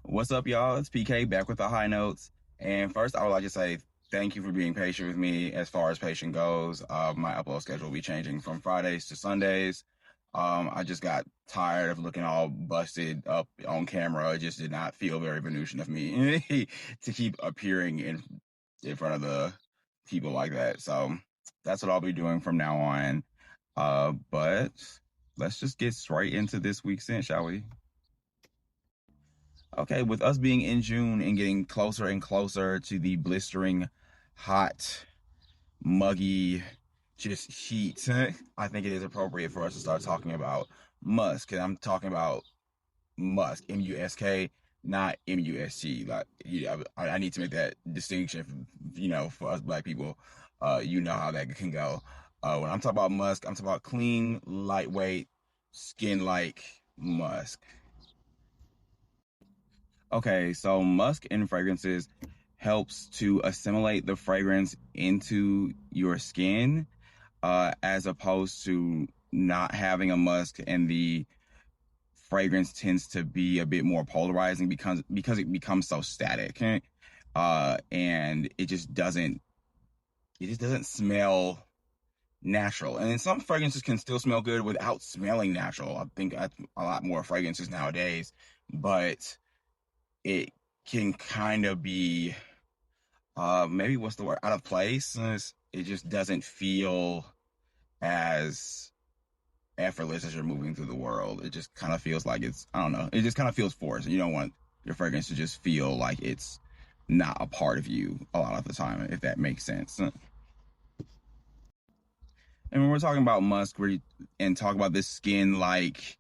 What's up, y'all? It's PK back with the high notes. And first, I would like to say thank you for being patient with me as far as patient goes. My upload schedule will be changing from Fridays to Sundays. I just got tired of looking all busted up on camera. It just did not feel very Venusian of me to keep appearing in front of the people like that. So that's what I'll be doing from now on. But let's just get straight into this week's scent, shall we? Okay, with us being in June and getting closer and closer to the blistering, hot, muggy, just heat, I think it is appropriate for us to start talking about musk. And I'm talking about musk, M-U-S-K, not M-U-S-T. Like, I need to make that distinction, for us black people. You know how that can go. When I'm talking about musk, I'm talking about clean, lightweight, skin-like musk. Okay, so musk in fragrances helps to assimilate the fragrance into your skin, as opposed to not having a musk, and the fragrance tends to be a bit more polarizing because it becomes so static, and it just doesn't smell natural. And then some fragrances can still smell good without smelling natural. I think that's a lot more fragrances nowadays, but it can kind of be maybe what's the word, out of place. It just doesn't feel as effortless as you're moving through the world. It just kind of feels like I don't know, it just kind of feels forced. You don't want your fragrance to just feel like it's not a part of you a lot of the time, if that makes sense. And when we're talking about musk, and talk about this skin like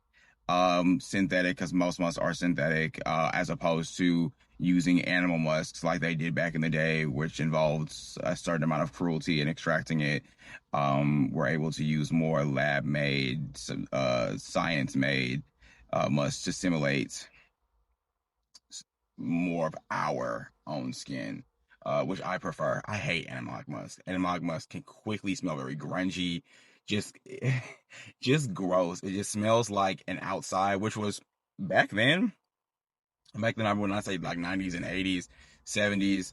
synthetic, because most musks are synthetic, as opposed to using animal musks like they did back in the day, which involved a certain amount of cruelty in extracting it. We're able to use more lab made, science made musks to simulate more of our own skin, which I prefer. I hate animalic musk. Animalic musk can quickly smell very grungy, just, just gross. It just smells like an outside, which was back then. Back then, when I say like 90s and 80s, 70s,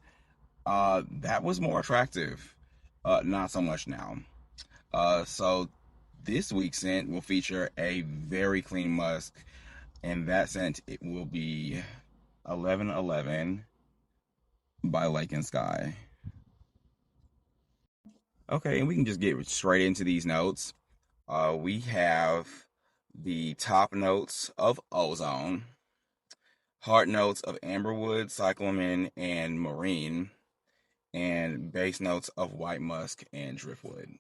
that was more attractive. Not so much now. So this week's scent will feature a very clean musk, and that scent it will be 1111 by Lake and Skye. Okay, and we can just get straight into these notes. We have the top notes of ozone, heart notes of amberwood, cyclamen, and marine, and base notes of white musk and driftwood.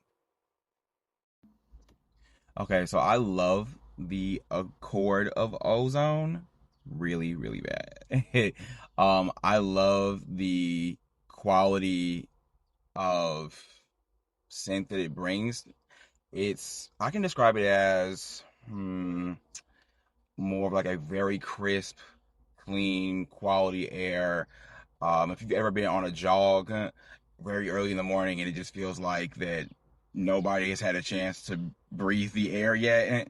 Okay, so I love the accord of ozone really, really bad. I love the quality of scent that it brings. I can describe it as more of like a very crisp, clean, quality air. If you've ever been on a jog very early in the morning and it just feels like that nobody has had a chance to breathe the air yet,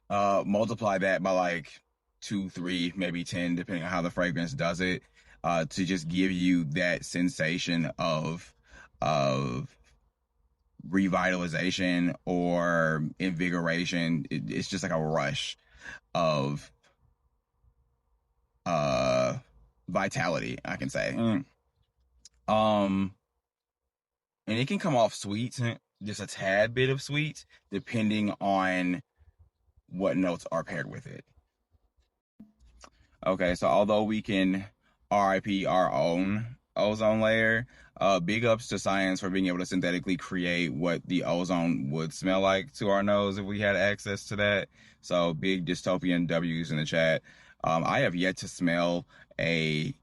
multiply that by like two, three, maybe 10, depending on how the fragrance does it, to just give you that sensation of revitalization or invigoration. It's just like a rush of uh vitality, I can say. Um, and it can come off sweet, just a tad bit of sweet, depending on what notes are paired with it. Okay, so although we can RIP our own ozone layer, big ups to science for being able to synthetically create what the ozone would smell like to our nose if we had access to that. So big dystopian W's in the chat. I have yet to smell a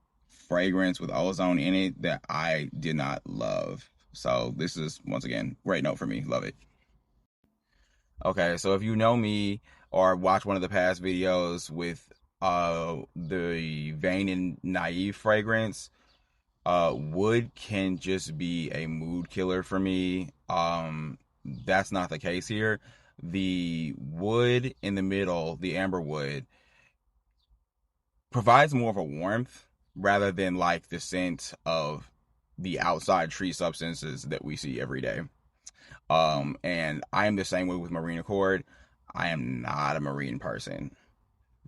fragrance with ozone in it that I did not love. So this is, once again, great note for me. Love it. Okay, so if you know me or watch one of the past videos with the Vain and Naive fragrance, wood can just be a mood killer for me. That's not the case here. The wood in the middle, the amber wood, provides more of a warmth rather than like the scent of the outside tree substances that we see every day. And I am the same way with marine accord. I am not a marine person.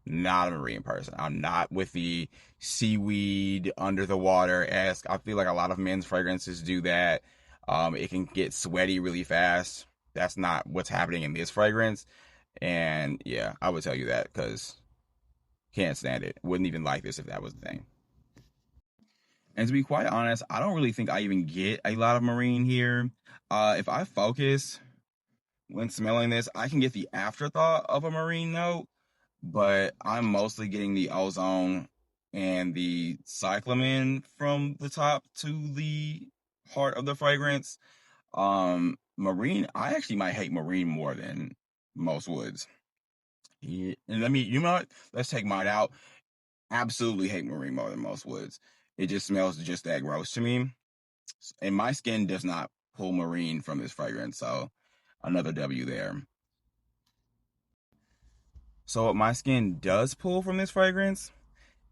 Not a marine person. I'm not with the seaweed under the water esque. I feel like a lot of men's fragrances do that. It can get sweaty really fast. That's not what's happening in this fragrance. And yeah, I would tell you that because can't stand it. Wouldn't even like this if that was the thing. And to be quite honest, I don't really think I even get a lot of marine here. If I focus when smelling this, I can get the afterthought of a marine note, but I'm mostly getting the ozone and the cyclamen from the top to the heart of the fragrance. Marine, I actually might hate marine more than most woods. Yeah, and you know what? Let's take mine out. Absolutely hate marine more than most woods. It just smells just that gross to me. And my skin does not pull marine from this fragrance, so another W there. So what my skin does pull from this fragrance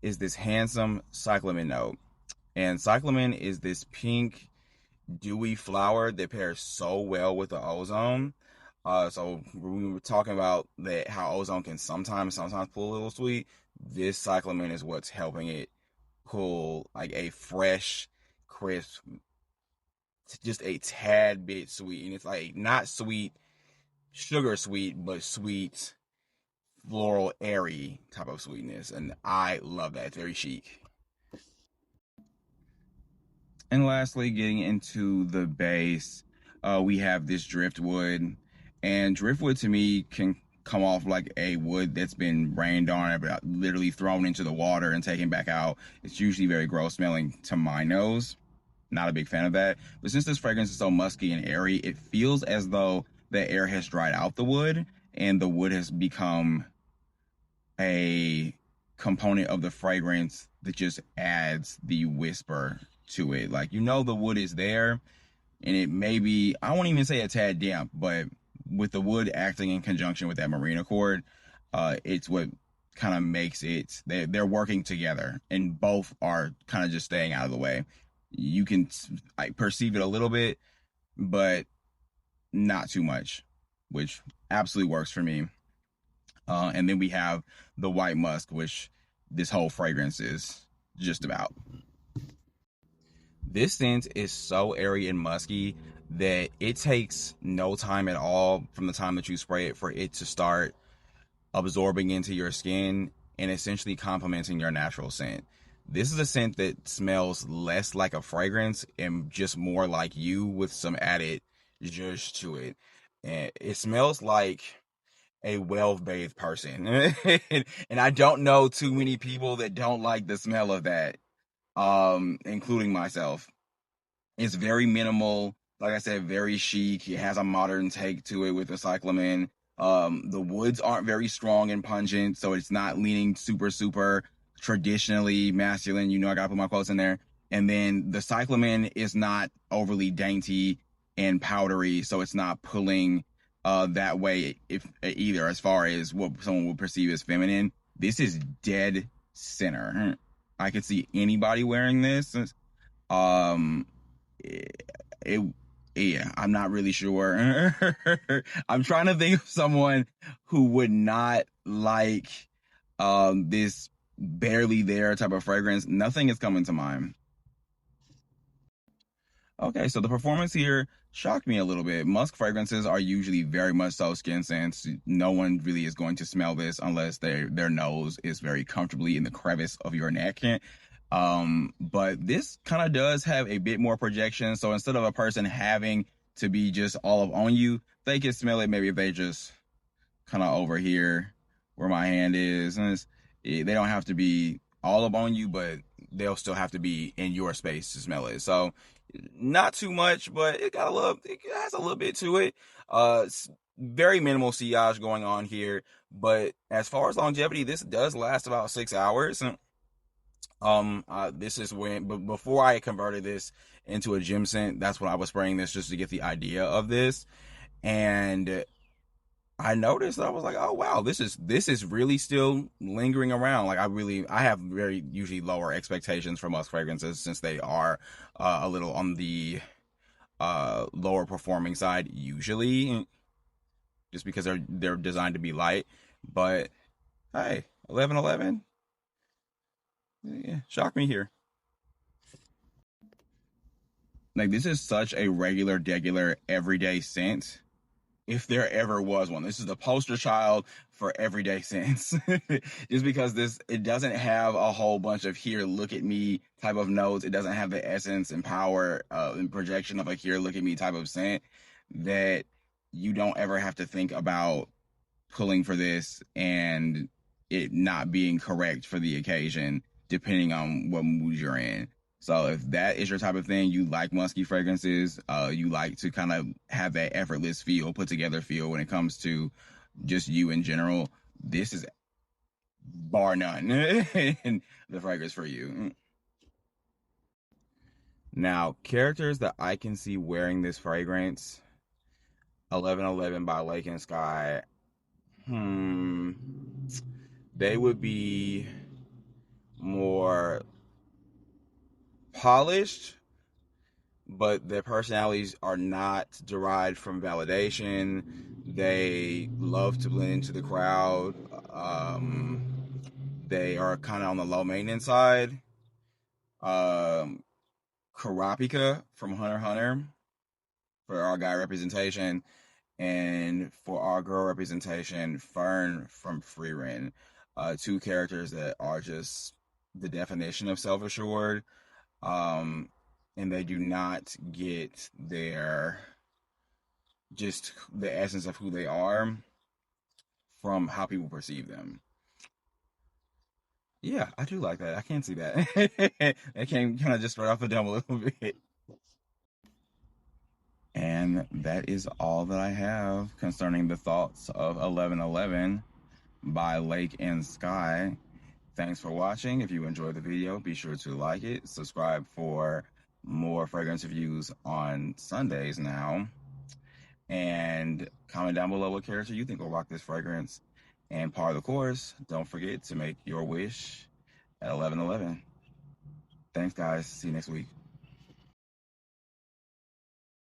is this handsome cyclamen note. And cyclamen is this pink, dewy flower that pairs so well with the ozone. So we were talking about that how ozone can sometimes pull a little sweet. This cyclamen is what's helping it pull like a fresh, crisp, just a tad bit sweet. And it's like not sweet, sugar sweet, but sweet, floral, airy type of sweetness. And I love that. It's very chic. And lastly, getting into the base, we have this driftwood. And driftwood to me can come off like a wood that's been rained on, but literally thrown into the water and taken back out. It's usually very gross smelling to my nose. Not a big fan of that. But since this fragrance is so musky and airy, it feels as though the air has dried out the wood and the wood has become a component of the fragrance that just adds the whisper to it. Like, you know, the wood is there and it may be, I won't even say a tad damp, but with the wood acting in conjunction with that marine accord, it's what kind of makes it, they're working together and both are kind of just staying out of the way. You can perceive it a little bit, but not too much, which absolutely works for me. And then we have the white musk, which this whole fragrance is just about. This scent is so airy and musky that it takes no time at all from the time that you spray it for it to start absorbing into your skin and essentially complementing your natural scent. This is a scent that smells less like a fragrance and just more like you with some added zhuzh to it. And it smells like a well-bathed person. And I don't know too many people that don't like the smell of that, including myself. It's very minimal. Like I said, very chic. It has a modern take to it with the cyclamen. The woods aren't very strong and pungent, so it's not leaning super traditionally masculine. You know, I gotta put my quotes in there. And then the cyclamen is not overly dainty and powdery, so it's not pulling that way if either as far as what someone would perceive as feminine. This is dead center. I could see anybody wearing this. Um, it yeah, I'm not really sure. I'm trying to think of someone who would not like this barely there type of fragrance. Nothing is coming to mind. Okay, so the performance here shocked me a little bit. Musk fragrances are usually very much so skin scents. No one really is going to smell this unless their nose is very comfortably in the crevice of your neck. But this kind of does have a bit more projection. So instead of a person having to be just all up on you, they can smell it maybe if they just kind of over here where my hand is. And they don't have to be all up on you, but they'll still have to be in your space to smell it. So not too much, but it has a little bit to it. Very minimal sillage going on here. But as far as longevity, this does last about 6 hours. This is when, before I converted this into a gym scent, that's when I was spraying this just to get the idea of this. And I noticed, I was like, oh wow, this is really still lingering around. Like I have very usually lower expectations for musk fragrances since they are a little on the lower performing side usually, just because they're designed to be light. But hey, 1111, yeah, shock me here. Like this is such a regular, degular, everyday scent if there ever was one. This is the poster child for everyday scents. Just because it doesn't have a whole bunch of here, look at me type of notes. It doesn't have the essence and power and projection of a here, look at me type of scent that you don't ever have to think about pulling for this and it not being correct for the occasion, depending on what mood you're in. So if that is your type of thing, you like musky fragrances, you like to kind of have that effortless feel, put together feel when it comes to just you in general, this is bar none the fragrance for you. Now, characters that I can see wearing this fragrance, 1111 by Lake and Skye, hmm, they would be more polished, but their personalities are not derived from validation. They love to blend into the crowd. They are kind of on the low maintenance side. Um, Karapika from Hunter x Hunter for our guy representation, and for our girl representation, Fern from Free Ren. Two characters that are just the definition of self assured, um, and they do not get their just the essence of who they are from how people perceive them. Yeah, I do like that. I can see that. It came kind of just right off the dome a little bit. And that is all that I have concerning the thoughts of 1111 by Lake and Skye. Thanks for watching. If you enjoyed the video, be sure to like it, subscribe for more fragrance reviews on Sundays now, and comment down below what character you think will rock this fragrance. And part of the course, don't forget to make your wish at 1111. Thanks, guys. See you next week.